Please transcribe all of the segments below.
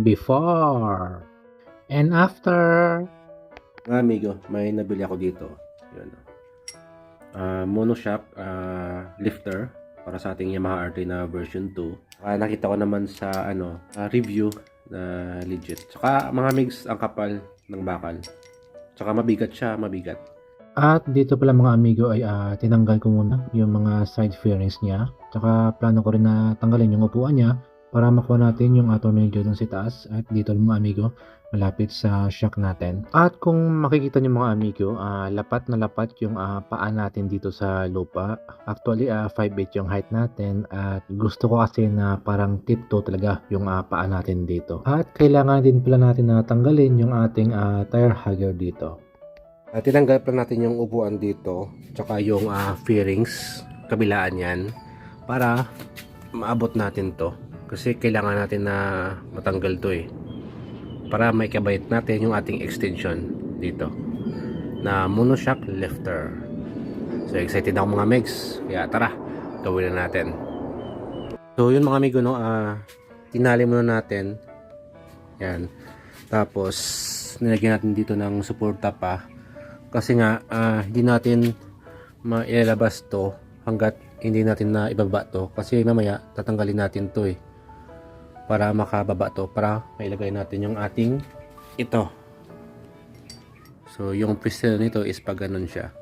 before and after. Mga amigo, may nabili ako dito. Yun. Monoshock lifter para sa ating Yamaha R3 na version 2. Nakita ko naman sa review na legit. Tsaka mga mix ang kapal ng bakal. Tsaka mabigat siya, mabigat. At dito pala mga amigo ay tinanggal ko muna yung mga side fairings niya. Tsaka plano ko rin na tanggalin yung upuan niya para makuha natin yung tornilyo dun sa taas. At dito mga amigo, malapit sa shock natin. At kung makikita niyo mga amigo, lapat na lapat yung paa natin dito sa lupa. Actually 5'8 yung height natin at gusto ko kasi na parang tiptoe talaga yung paa natin dito. At kailangan din pala natin na tanggalin yung ating tire hugger dito. Tinanggal pa natin yung upuan dito, tsaka yung fairings, kabilaan yan, para maabot natin to. Kasi kailangan natin na matanggal to para may kabait natin yung ating extension dito na monoshock lifter. So excited ako mga megs, kaya tara, gawin na natin. So yun mga amigo, no, tinali muna natin yan, tapos nilagyan natin dito ng suporta pa. Kasi nga, hindi natin mailalabas to hanggat hindi natin na ibaba to. Kasi mamaya, tatanggalin natin to para makababa to. Para mailagay natin yung ating ito. So, yung piston nito is pag ganun siya.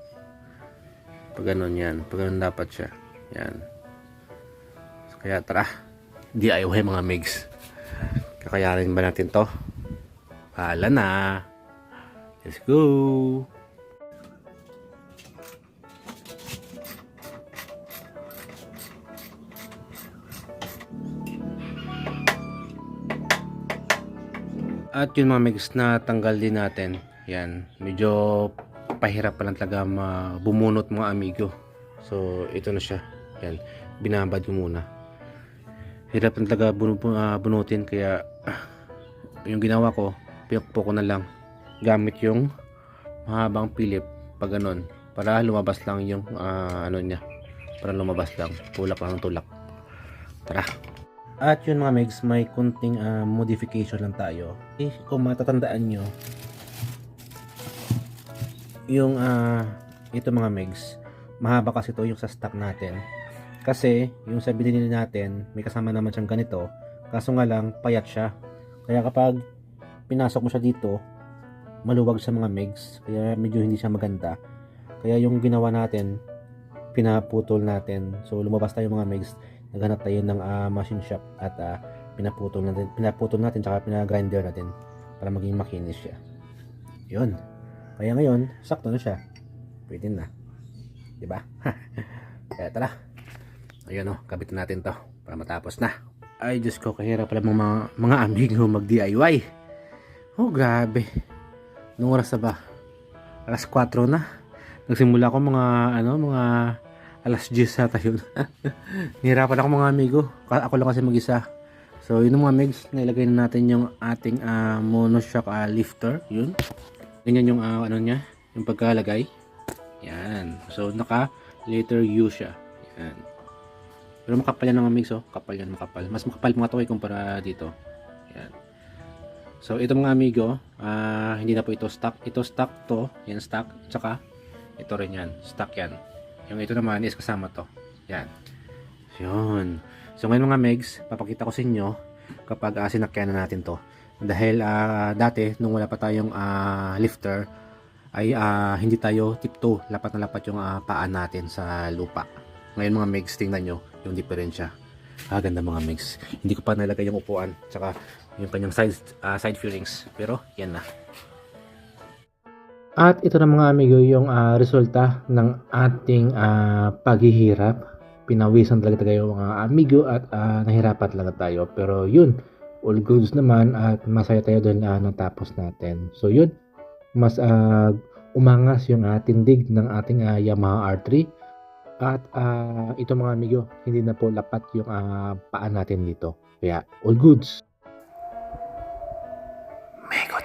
Pag ganun yan. Pag ganun dapat siya. Yan. So, kaya tara. DIY mga migs. Kakayanin ba natin to? Hala na. Let's go. At yun mga megs, na tanggal din natin. Yan, medyo pahirap pa lang talaga bumunot mga amigo. So ito na siya. Yan, binabad ko muna. Hirap lang talaga bunutin, kaya yung ginawa ko, pinukpo ko na lang gamit yung mahabang pilip pag ganun, para lumabas lang yung niya, para lumabas lang, tulak lang ng tulak. Tara. At yun mga megs, may kunting modification lang tayo. Kung matatandaan nyo, yung ito mga megs, mahaba kasi to yung sa stock natin. Kasi yung sa binili natin, may kasama naman siyang ganito, kaso nga lang payat siya. Kaya kapag pinasok mo siya dito, maluwag sa mga megs, kaya medyo hindi siya maganda. Kaya yung ginawa natin, pinaputol natin. So lumabas tayo mga megs, naghanap tayo ng machine shop at pinaputol natin tsaka pinagrinder natin para maging makinis siya. Yun. Kaya ngayon, sakto na siya. Pwede na. Diba? Kaya tara. Ayun kabitin natin to para matapos na. Ay Diyos ko, kahirap pala mga amigo mag DIY. Oh grabe. Nung oras na ba? Alas 4 na. Nagsimula ako mga alas 10 ata yun. Nihirapan ako mga amigo. Ako lang kasi mag-isa. So yun mga megs, nailagay na natin yung ating monoshock lifter. Yun. Ganyan yung niya, yung pagkalagay. Yan. So naka letter U siya. Yan. Pero makapal yan mga megs, kapal yan, makapal. Mas makapal mga to kumpara dito. Yan. So ito mga amigo, hindi na po ito stock. Ito stock to. Yan stock. Tsaka ito rin yan. Stock yan. Yung ito naman is kasama to. Yan. Yun. So ngayon mga megs, papakita ko sa inyo kapag sinakyan na natin to. Dahil dati, nung wala pa tayong lifter, ay hindi tayo tiptoe. Lapat na lapat yung paa natin sa lupa. Ngayon mga megs, tingnan nyo yung diferensya. Ganda mga megs. Hindi ko pa nalagay yung upuan. Tsaka yung kanyang side fairings. Pero yan na. At ito na mga amigo yung resulta ng ating paghihirap. Pinawisan talaga tayo mga amigo at nahirapan talaga tayo. Pero yun, all goods naman at masaya tayo doon natapos natin. So yun, mas umangas yung tindig ng ating Yamaha R3. At ito mga amigo, hindi na po lapat yung paa natin dito. Kaya all goods. Mego